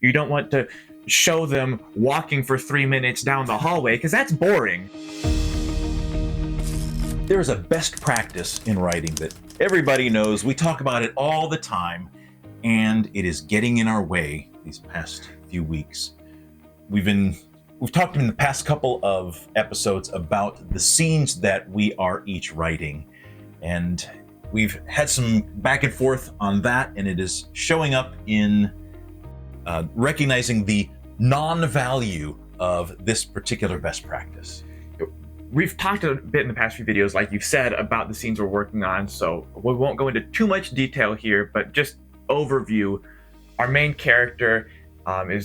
You don't want to show them walking for 3 minutes down the hallway because that's boring. There's a best practice in writing that everybody knows. We talk about it all the time, and it is getting in our way these past few weeks. We've talked in the past couple of episodes about the scenes that we are each writing, and we've had some back and forth on that, and it is showing up in recognizing the non-value of this particular best practice. We've talked a bit in the past few videos, like you've said, about the scenes we're working on, so we won't go into too much detail here, but just overview. Our main character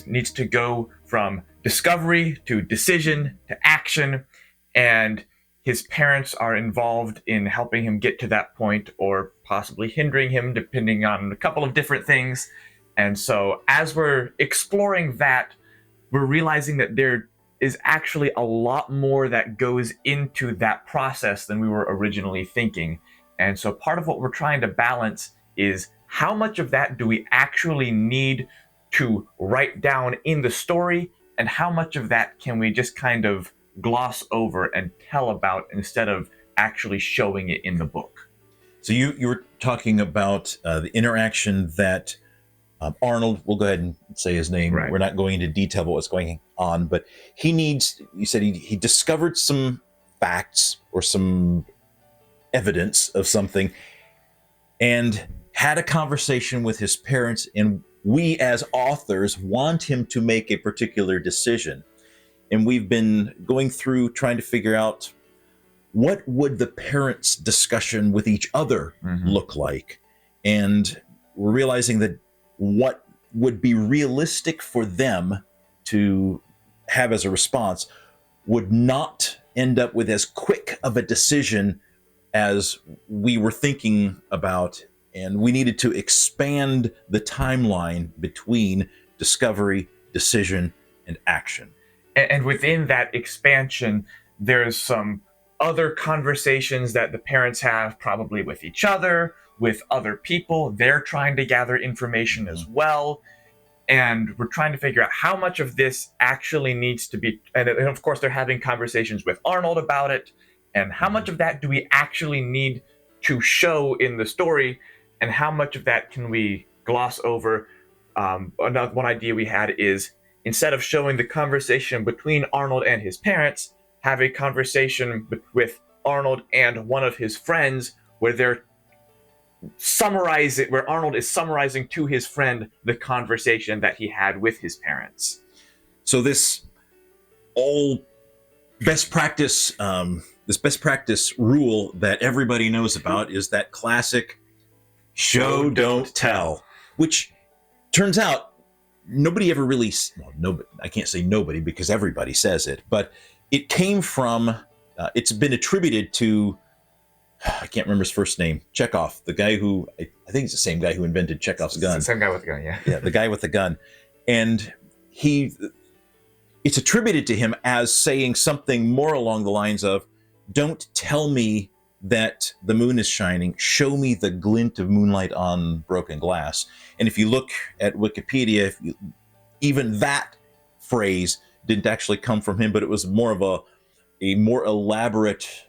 needs to go from discovery to decision to action, and his parents are involved in helping him get to that point, or possibly hindering him, depending on a couple of different things. And so as we're exploring that, we're realizing that there is actually a lot more that goes into that process than we were originally thinking. And so part of what we're trying to balance is how much of that do we actually need to write down in the story, and how much of that can we just kind of gloss over and tell about instead of actually showing it in the book. So you were talking about the interaction that Arnold, we'll go ahead and say his name. Right. We're not going into detail about what's going on, but you said he discovered some facts or some evidence of something and had a conversation with his parents, and we as authors want him to make a particular decision. And we've been going through trying to figure out what would the parents' discussion with each other look like. And we're realizing that what would be realistic for them to have as a response would not end up with as quick of a decision as we were thinking about. And we needed to expand the timeline between discovery, decision, and action. And within that expansion, there's some other conversations that the parents have, probably with each other, with other people. They're trying to gather information as well. And we're trying to figure out how much of this actually needs to be, and of course they're having conversations with Arnold about it, and how much of that do we actually need to show in the story, and how much of that can we gloss over. One idea we had is, instead of showing the conversation between Arnold and his parents, have a conversation with Arnold and one of his friends where Arnold is summarizing to his friend the conversation that he had with his parents. So this best practice rule that everybody knows about is that classic show, don't tell, which turns out nobody ever really, I can't say nobody because everybody says it, but it came from, it's been attributed to, I can't remember his first name, Chekhov, the guy who, I think it's the same guy who invented Chekhov's gun. It's the same guy with the gun, yeah. Yeah, the guy with the gun. And it's attributed to him as saying something more along the lines of, don't tell me that the moon is shining, show me the glint of moonlight on broken glass. And if you look at Wikipedia, even that phrase didn't actually come from him, but it was more of a more elaborate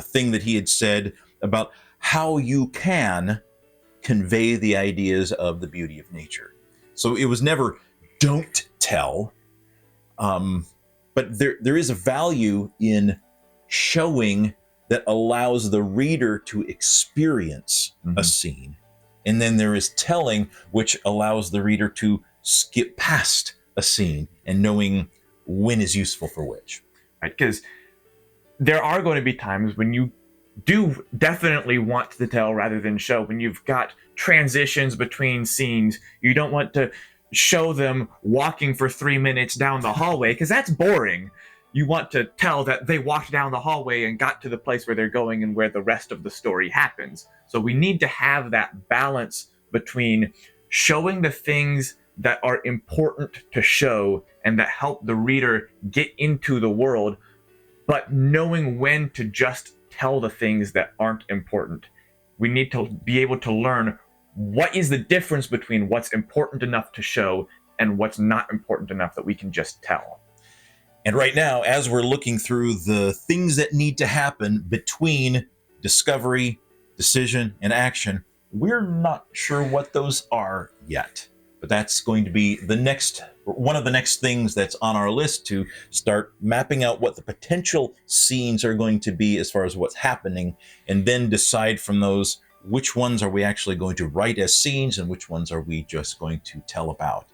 thing that he had said about how you can convey the ideas of the beauty of nature. So it was never don't tell, but there is a value in showing that allows the reader to experience a scene. And then there is telling, which allows the reader to skip past a scene and knowing when is useful for which. Right, because there are going to be times when you do definitely want to tell rather than show. When you've got transitions between scenes, you don't want to show them walking for 3 minutes down the hallway because that's boring. You want to tell that they walked down the hallway and got to the place where they're going and where the rest of the story happens. So we need to have that balance between showing the things that are important to show and that help the reader get into the world, but knowing when to just tell the things that aren't important. We need to be able to learn what is the difference between what's important enough to show and what's not important enough that we can just tell. And right now, as we're looking through the things that need to happen between discovery, decision, and action, we're not sure what those are yet. But that's going to be one of the next things that's on our list, to start mapping out what the potential scenes are going to be as far as what's happening, and then decide from those which ones are we actually going to write as scenes and which ones are we just going to tell about.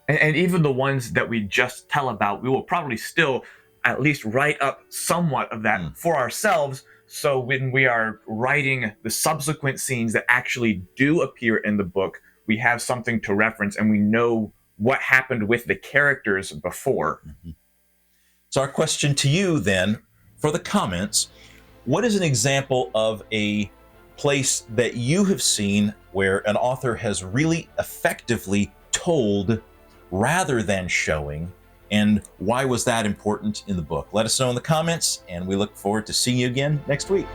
And even the ones that we just tell about, we will probably still at least write up somewhat of that for ourselves. So when we are writing the subsequent scenes that actually do appear in the book, we have something to reference and we know what happened with the characters before. So our question to you then, for the comments, what is an example of a place that you have seen where an author has really effectively told rather than showing, and why was that important in the book? Let us know in the comments, and we look forward to seeing you again next week.